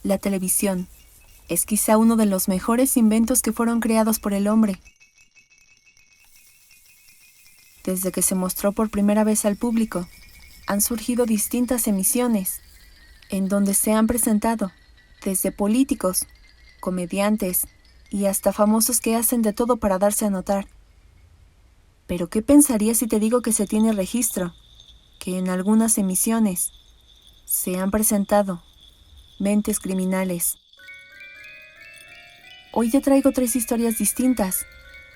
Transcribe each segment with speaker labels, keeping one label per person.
Speaker 1: La televisión es quizá uno de los mejores inventos que fueron creados por el hombre. Desde que se mostró por primera vez al público, han surgido distintas emisiones, en donde se han presentado desde políticos, comediantes y hasta famosos que hacen de todo para darse a notar. Pero ¿qué pensarías si te digo que se tiene registro, que en algunas emisiones se han presentado mentes criminales? Hoy te traigo 3 historias distintas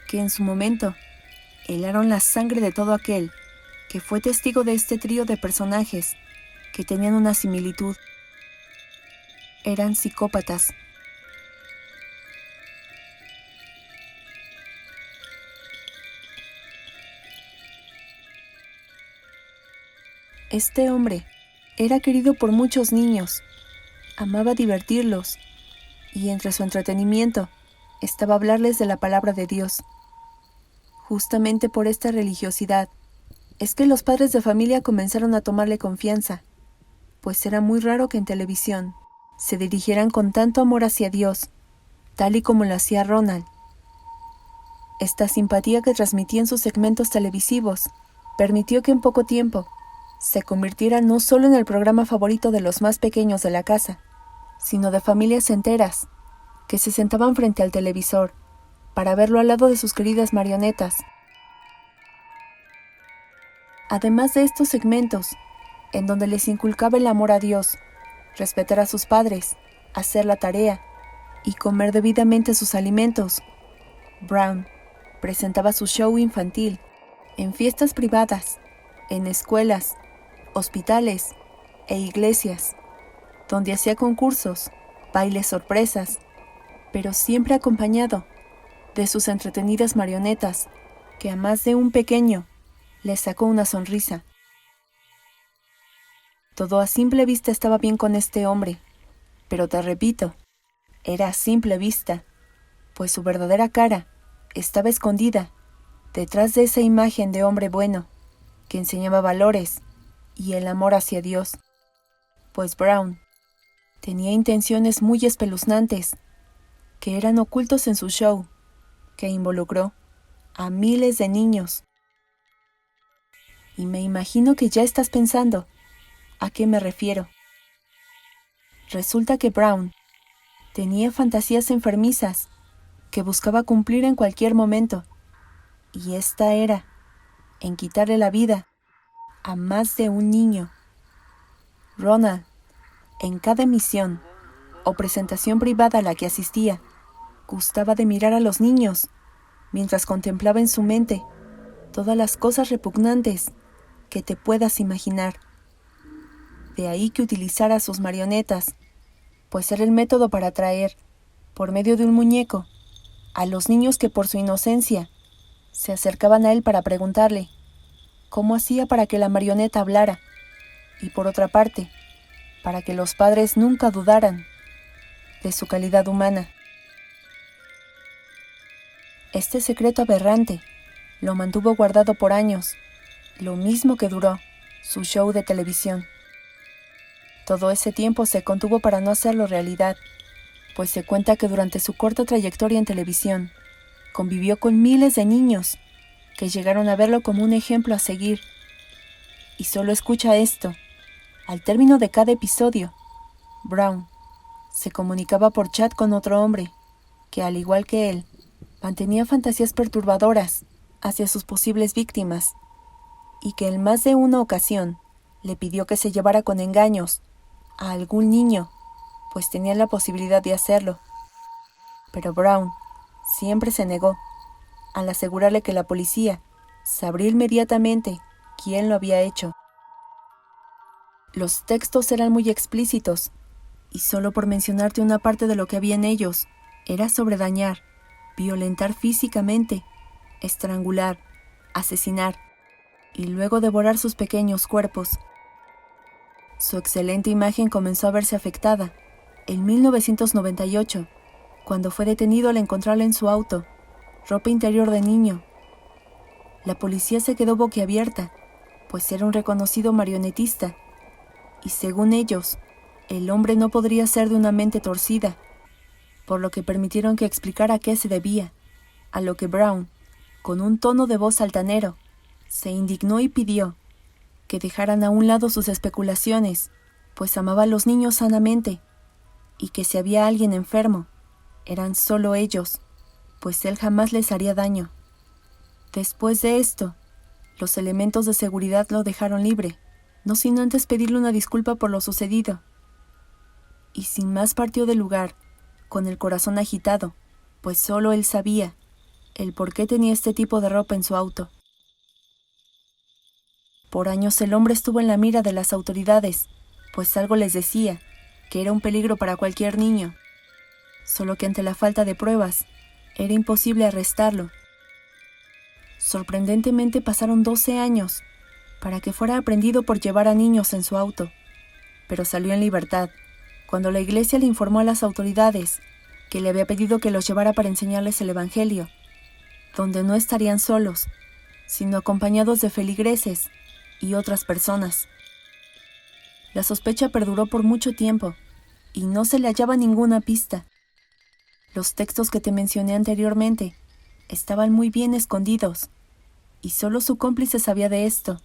Speaker 1: que en su momento helaron la sangre de todo aquel que fue testigo de este trío de personajes que tenían una similitud. Eran psicópatas. Este hombre era querido por muchos niños, amaba divertirlos, y entre su entretenimiento estaba hablarles de la palabra de Dios. Justamente por esta religiosidad es que los padres de familia comenzaron a tomarle confianza, pues era muy raro que en televisión se dirigieran con tanto amor hacia Dios, tal y como lo hacía Ronald. Esta simpatía que transmitía en sus segmentos televisivos permitió que en poco tiempo se convirtiera no solo en el programa favorito de los más pequeños de la casa, sino de familias enteras que se sentaban frente al televisor para verlo al lado de sus queridas marionetas. Además de estos segmentos, en donde les inculcaba el amor a Dios, respetar a sus padres, hacer la tarea y comer debidamente sus alimentos, Brown presentaba su show infantil en fiestas privadas, en escuelas, hospitales e iglesias, donde hacía concursos, bailes sorpresas, pero siempre acompañado de sus entretenidas marionetas, que a más de un pequeño le sacó una sonrisa. Todo a simple vista estaba bien con este hombre, pero te repito, era a simple vista, pues su verdadera cara estaba escondida detrás de esa imagen de hombre bueno que enseñaba valores y el amor hacia Dios, pues Brown tenía intenciones muy espeluznantes que eran ocultos en su show, que involucró a miles de niños. Y me imagino que ya estás pensando, ¿a qué me refiero? Resulta que Brown tenía fantasías enfermizas que buscaba cumplir en cualquier momento, y esta era en quitarle la vida a más de un niño. Ronald, en cada emisión o presentación privada a la que asistía, gustaba de mirar a los niños mientras contemplaba en su mente todas las cosas repugnantes que te puedas imaginar. De ahí que utilizara sus marionetas, pues era el método para atraer, por medio de un muñeco, a los niños que por su inocencia se acercaban a él para preguntarle cómo hacía para que la marioneta hablara, y por otra parte, para que los padres nunca dudaran de su calidad humana. Este secreto aberrante lo mantuvo guardado por años, lo mismo que duró su show de televisión. Todo ese tiempo se contuvo para no hacerlo realidad, pues se cuenta que durante su corta trayectoria en televisión, convivió con miles de niños que llegaron a verlo como un ejemplo a seguir. Y solo escucha esto: al término de cada episodio, Brown se comunicaba por chat con otro hombre que, al igual que él, mantenía fantasías perturbadoras hacia sus posibles víctimas, y que en más de una ocasión le pidió que se llevara con engaños a algún niño, pues tenía la posibilidad de hacerlo. Pero Brown siempre se negó, al asegurarle que la policía sabría inmediatamente quién lo había hecho. Los textos eran muy explícitos, y solo por mencionarte una parte de lo que había en ellos, era sobre dañar, violentar físicamente, estrangular, asesinar y luego devorar sus pequeños cuerpos. Su excelente imagen comenzó a verse afectada en 1998, cuando fue detenido al encontrarla en su auto, ropa interior de niño. La policía se quedó boquiabierta, pues era un reconocido marionetista, y según ellos, El hombre no podría ser de una mente torcida, por lo que permitieron que explicara a qué se debía, a lo que Brown, con un tono de voz altanero, se indignó y pidió que dejaran a un lado sus especulaciones, pues amaba a los niños sanamente, y que si había alguien enfermo, eran solo ellos, pues él jamás les haría daño. Después de esto, los elementos de seguridad lo dejaron libre, no sin antes pedirle una disculpa por lo sucedido. Y sin más partió del lugar, con el corazón agitado, pues solo él sabía el por qué tenía este tipo de ropa en su auto. Por años el hombre estuvo en la mira de las autoridades, pues algo les decía que era un peligro para cualquier niño, solo que ante la falta de pruebas, era imposible arrestarlo. Sorprendentemente pasaron 12 años para que fuera aprehendido por llevar a niños en su auto, pero salió en libertad cuando la iglesia le informó a las autoridades que le había pedido que los llevara para enseñarles el evangelio, donde no estarían solos, sino acompañados de feligreses y otras personas. La sospecha perduró por mucho tiempo y no se le hallaba ninguna pista. Los textos que te mencioné anteriormente estaban muy bien escondidos y solo su cómplice sabía de esto.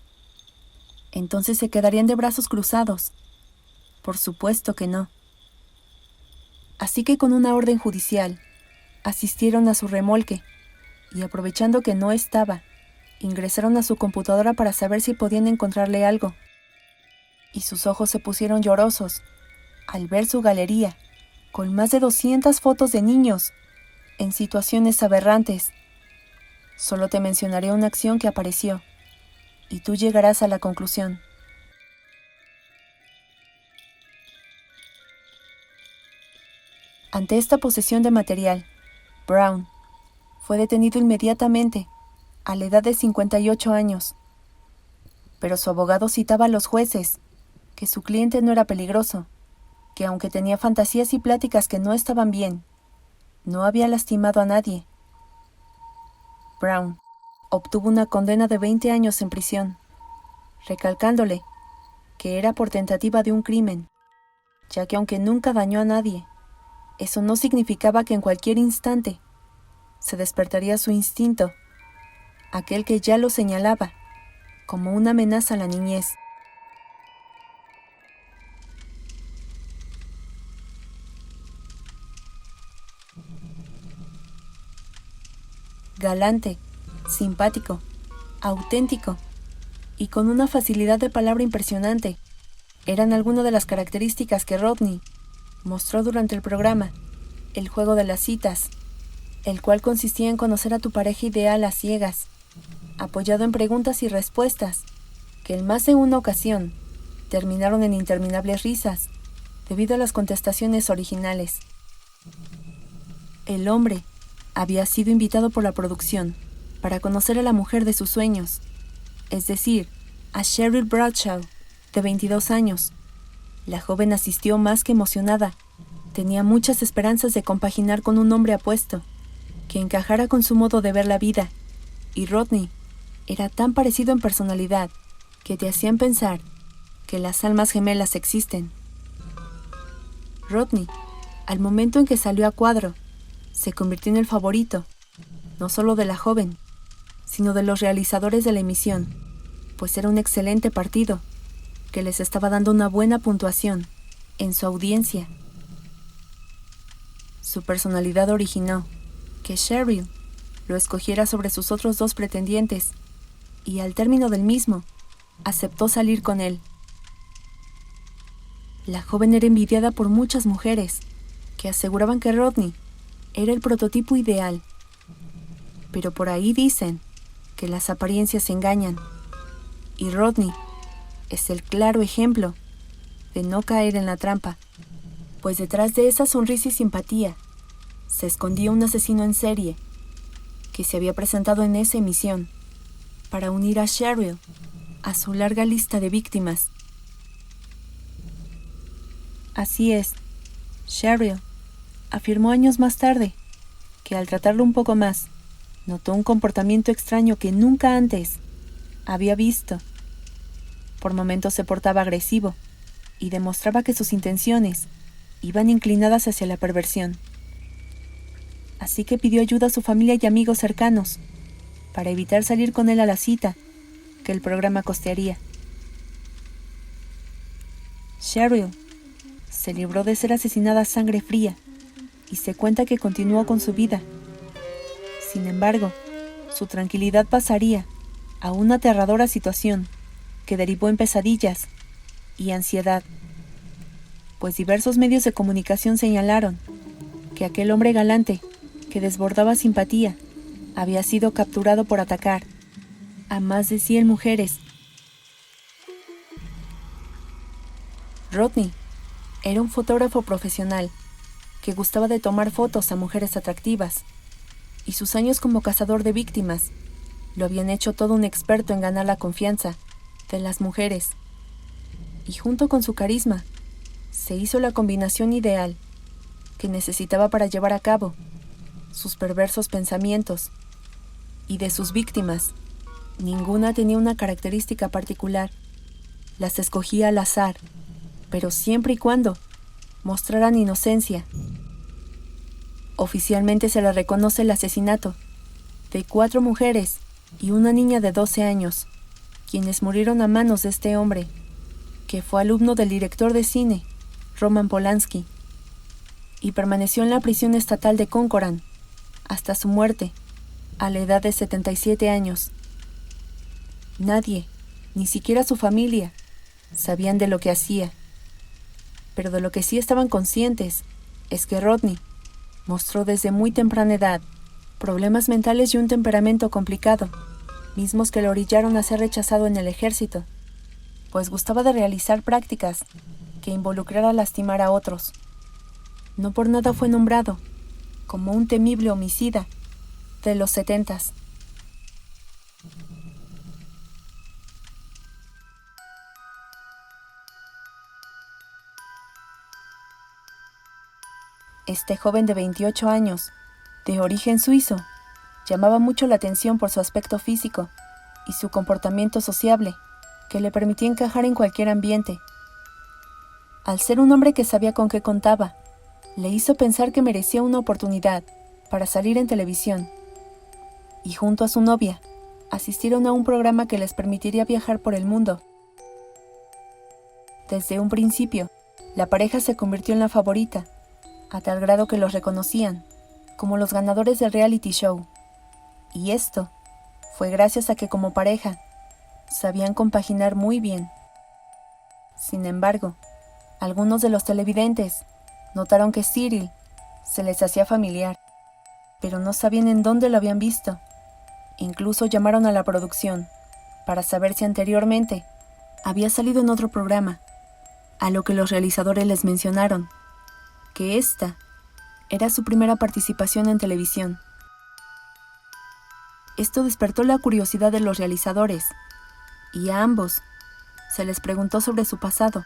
Speaker 1: Entonces se quedarían de brazos cruzados. Por supuesto que no. Así que con una orden judicial, asistieron a su remolque y aprovechando que no estaba, ingresaron a su computadora para saber si podían encontrarle algo. Y sus ojos se pusieron llorosos al ver su galería, con más de 200 fotos de niños, en situaciones aberrantes. Solo te mencionaré una acción que apareció, y tú llegarás a la conclusión. Ante esta posesión de material, Brown fue detenido inmediatamente, a la edad de 58 años. Pero su abogado citaba a los jueces que su cliente no era peligroso, que aunque tenía fantasías y pláticas que no estaban bien, no había lastimado a nadie. Brown obtuvo una condena de 20 años en prisión, recalcándole que era por tentativa de un crimen, ya que aunque nunca dañó a nadie, eso no significaba que en cualquier instante se despertaría su instinto, aquel que ya lo señalaba como una amenaza a la niñez. Galante, simpático, auténtico y con una facilidad de palabra impresionante, eran algunas de las características que Rodney mostró durante el programa, el juego de las citas, el cual consistía en conocer a tu pareja ideal a ciegas, apoyado en preguntas y respuestas, que en más de una ocasión terminaron en interminables risas, debido a las contestaciones originales. El hombre había sido invitado por la producción para conocer a la mujer de sus sueños, es decir, a Cheryl Bradshaw, de 22 años. La joven asistió más que emocionada. Tenía muchas esperanzas de compaginar con un hombre apuesto, que encajara con su modo de ver la vida, y Rodney era tan parecido en personalidad que te hacían pensar que las almas gemelas existen. Rodney, al momento en que salió a cuadro, se convirtió en el favorito, no solo de la joven, sino de los realizadores de la emisión, pues era un excelente partido, que les estaba dando una buena puntuación en su audiencia. Su personalidad originó que Cheryl lo escogiera sobre sus otros 2 pretendientes, y al término del mismo, aceptó salir con él. La joven era envidiada por muchas mujeres, que aseguraban que Rodney era el prototipo ideal. Pero por ahí dicen que las apariencias engañan, y Rodney es el claro ejemplo de no caer en la trampa, pues detrás de esa sonrisa y simpatía se escondía un asesino en serie que se había presentado en esa emisión para unir a Cheryl a su larga lista de víctimas. Así es, Cheryl afirmó años más tarde que al tratarlo un poco más, notó un comportamiento extraño que nunca antes había visto. Por momentos se portaba agresivo y demostraba que sus intenciones iban inclinadas hacia la perversión. Así que pidió ayuda a su familia y amigos cercanos para evitar salir con él a la cita que el programa costearía. Cheryl se libró de ser asesinada a sangre fría y se cuenta que continuó con su vida. Sin embargo, su tranquilidad pasaría a una aterradora situación que derivó en pesadillas y ansiedad, pues diversos medios de comunicación señalaron que aquel hombre galante que desbordaba simpatía había sido capturado por atacar a más de 100 mujeres. Rodney era un fotógrafo profesional que gustaba de tomar fotos a mujeres atractivas, y sus años como cazador de víctimas lo habían hecho todo un experto en ganar la confianza de las mujeres, y junto con su carisma se hizo la combinación ideal que necesitaba para llevar a cabo sus perversos pensamientos. Y de sus víctimas, ninguna tenía una característica particular. Las escogía al azar, pero siempre y cuando mostraran inocencia. Oficialmente se le reconoce el asesinato de 4 mujeres y una niña de 12 años, quienes murieron a manos de este hombre, que fue alumno del director de cine, Roman Polanski, y permaneció en la prisión estatal de Corcoran hasta su muerte, a la edad de 77 años. Nadie, ni siquiera su familia, sabían de lo que hacía, pero de lo que sí estaban conscientes es que Rodney mostró desde muy temprana edad problemas mentales y un temperamento complicado, mismos que lo orillaron a ser rechazado en el ejército, pues gustaba de realizar prácticas que involucrara lastimar a otros. No por nada fue nombrado como un temible homicida de los 70s. Este joven de 28 años, de origen suizo, llamaba mucho la atención por su aspecto físico y su comportamiento sociable, que le permitía encajar en cualquier ambiente. Al ser un hombre que sabía con qué contaba, le hizo pensar que merecía una oportunidad para salir en televisión, y junto a su novia, asistieron a un programa que les permitiría viajar por el mundo. Desde un principio, la pareja se convirtió en la favorita, a tal grado que los reconocían como los ganadores del reality show. Y esto fue gracias a que como pareja sabían compaginar muy bien. Sin embargo, algunos de los televidentes notaron que Cyril se les hacía familiar, pero no sabían en dónde lo habían visto. Incluso llamaron a la producción para saber si anteriormente había salido en otro programa, a lo que los realizadores les mencionaron que esta era su primera participación en televisión. Esto despertó la curiosidad de los realizadores, y a ambos se les preguntó sobre su pasado,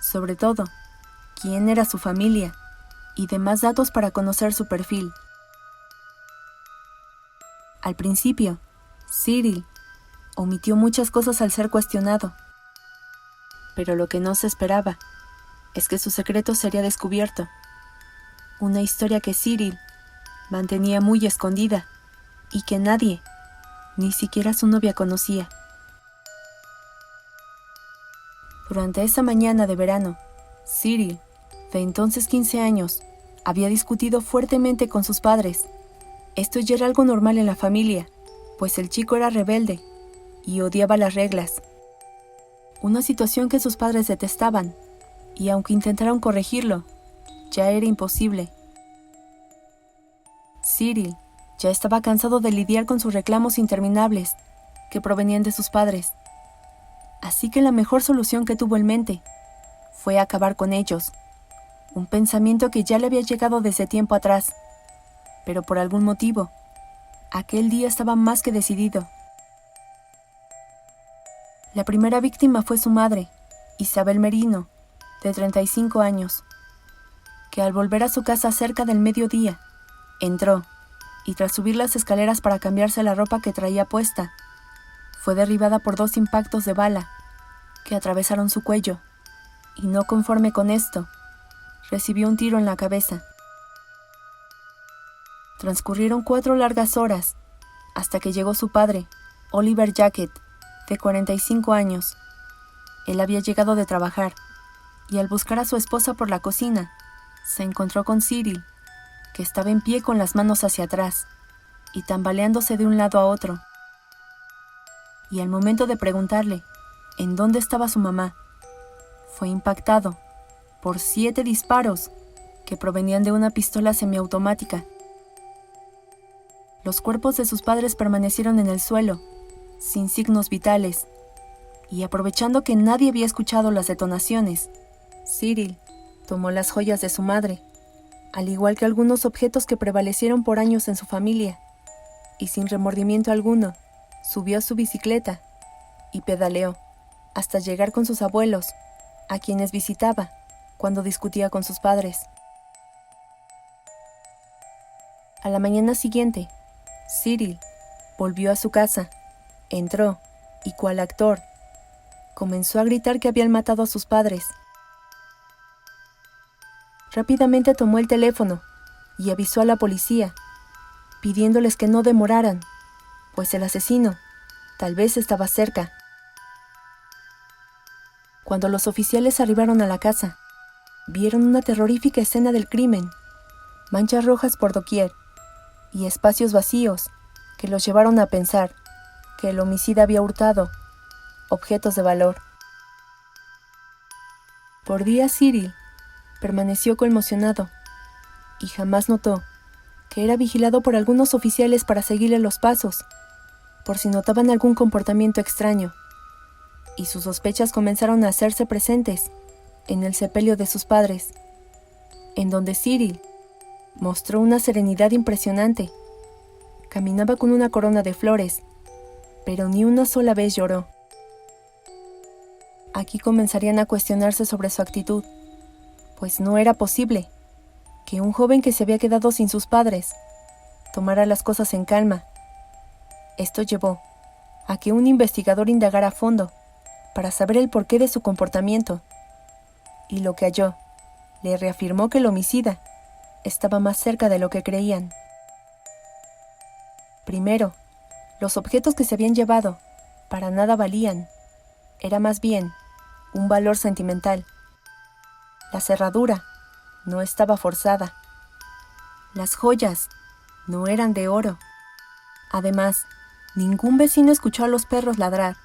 Speaker 1: sobre todo, quién era su familia, y demás datos para conocer su perfil. Al principio, Cyril omitió muchas cosas al ser cuestionado, pero lo que no se esperaba es que su secreto sería descubierto. Una historia que Cyril mantenía muy escondida y que nadie, ni siquiera su novia, conocía. Durante esa mañana de verano, Cyril, de entonces 15 años, había discutido fuertemente con sus padres. Esto ya era algo normal en la familia, pues el chico era rebelde y odiaba las reglas. Una situación que sus padres detestaban, y aunque intentaron corregirlo, ya era imposible. Cyril ya estaba cansado de lidiar con sus reclamos interminables que provenían de sus padres. Así que la mejor solución que tuvo en mente fue acabar con ellos, un pensamiento que ya le había llegado desde tiempo atrás, pero por algún motivo, aquel día estaba más que decidido. La primera víctima fue su madre, Isabel Merino, de 35 años, que al volver a su casa cerca del mediodía, entró y tras subir las escaleras para cambiarse la ropa que traía puesta, fue derribada por 2 impactos de bala que atravesaron su cuello y no conforme con esto, recibió un tiro en la cabeza. Transcurrieron 4 largas horas hasta que llegó su padre, Oliver Jacket, de 45 años. Él había llegado de trabajar y al buscar a su esposa por la cocina, se encontró con Cyril, que estaba en pie con las manos hacia atrás y tambaleándose de un lado a otro. Y al momento de preguntarle en dónde estaba su mamá, fue impactado por 7 disparos que provenían de una pistola semiautomática. Los cuerpos de sus padres permanecieron en el suelo, sin signos vitales, y aprovechando que nadie había escuchado las detonaciones, Cyril tomó las joyas de su madre, al igual que algunos objetos que prevalecieron por años en su familia, y sin remordimiento alguno, subió a su bicicleta y pedaleó hasta llegar con sus abuelos, a quienes visitaba cuando discutía con sus padres. A la mañana siguiente, Cyril volvió a su casa, entró y, cual actor, comenzó a gritar que habían matado a sus padres. Rápidamente tomó el teléfono y avisó a la policía, pidiéndoles que no demoraran, pues el asesino tal vez estaba cerca. Cuando los oficiales arribaron a la casa, vieron una terrorífica escena del crimen, manchas rojas por doquier y espacios vacíos que los llevaron a pensar que el homicida había hurtado objetos de valor. Por días Cyril permaneció conmocionado y jamás notó que era vigilado por algunos oficiales para seguirle los pasos, por si notaban algún comportamiento extraño, y sus sospechas comenzaron a hacerse presentes en el sepelio de sus padres, en donde Cyril mostró una serenidad impresionante. Caminaba con una corona de flores, pero ni una sola vez lloró. Aquí comenzarían a cuestionarse sobre su actitud, pues no era posible que un joven que se había quedado sin sus padres tomara las cosas en calma. Esto llevó a que un investigador indagara a fondo para saber el porqué de su comportamiento, y lo que halló le reafirmó que el homicida estaba más cerca de lo que creían. Primero, los objetos que se habían llevado para nada valían, era más bien un valor sentimental. La cerradura no estaba forzada. Las joyas no eran de oro. Además, ningún vecino escuchó a los perros ladrar,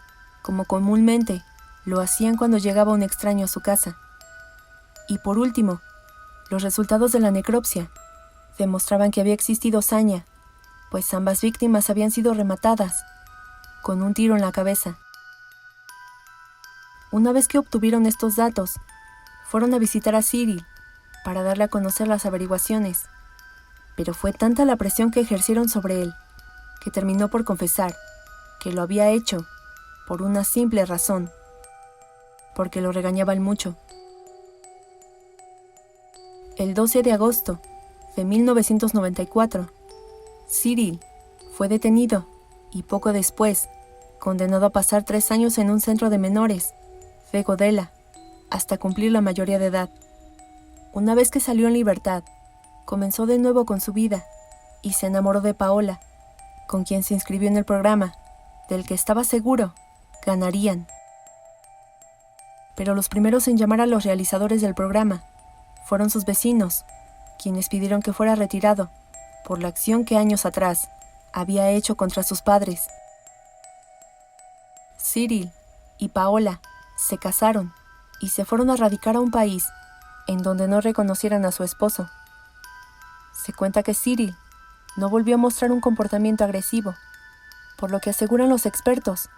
Speaker 1: como comúnmente lo hacían cuando llegaba un extraño a su casa. Y por último, los resultados de la necropsia demostraban que había existido saña, pues ambas víctimas habían sido rematadas con un tiro en la cabeza. Una vez que obtuvieron estos datos, fueron a visitar a Cyril para darle a conocer las averiguaciones, pero fue tanta la presión que ejercieron sobre él que terminó por confesar que lo había hecho por una simple razón, porque lo regañaban mucho. El 12 de agosto de 1994, Cyril fue detenido y poco después condenado a pasar 3 años en un centro de menores de Godella hasta cumplir la mayoría de edad. Una vez que salió en libertad, comenzó de nuevo con su vida y se enamoró de Paola, con quien se inscribió en el programa, del que estaba seguro ganarían. Pero los primeros en llamar a los realizadores del programa fueron sus vecinos, quienes pidieron que fuera retirado por la acción que años atrás había hecho contra sus padres. Cyril y Paola se casaron y se fueron a radicar a un país en donde no reconocieran a su esposo. Se cuenta que Cyril no volvió a mostrar un comportamiento agresivo, por lo que aseguran los expertos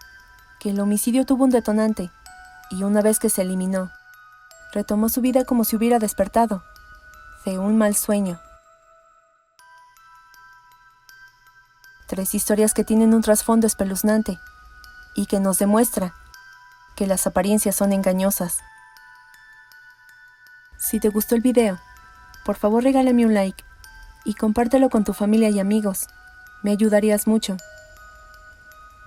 Speaker 1: que el homicidio tuvo un detonante y una vez que se eliminó, retomó su vida como si hubiera despertado de un mal sueño. 3 historias que tienen un trasfondo espeluznante y que nos demuestra que las apariencias son engañosas. Si te gustó el video, por favor regálame un like y compártelo con tu familia y amigos. Me ayudarías mucho.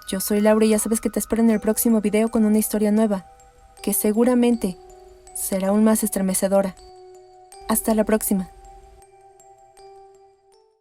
Speaker 1: Yo soy Laura y ya sabes que te espero en el próximo video con una historia nueva, que seguramente será aún más estremecedora. Hasta la próxima.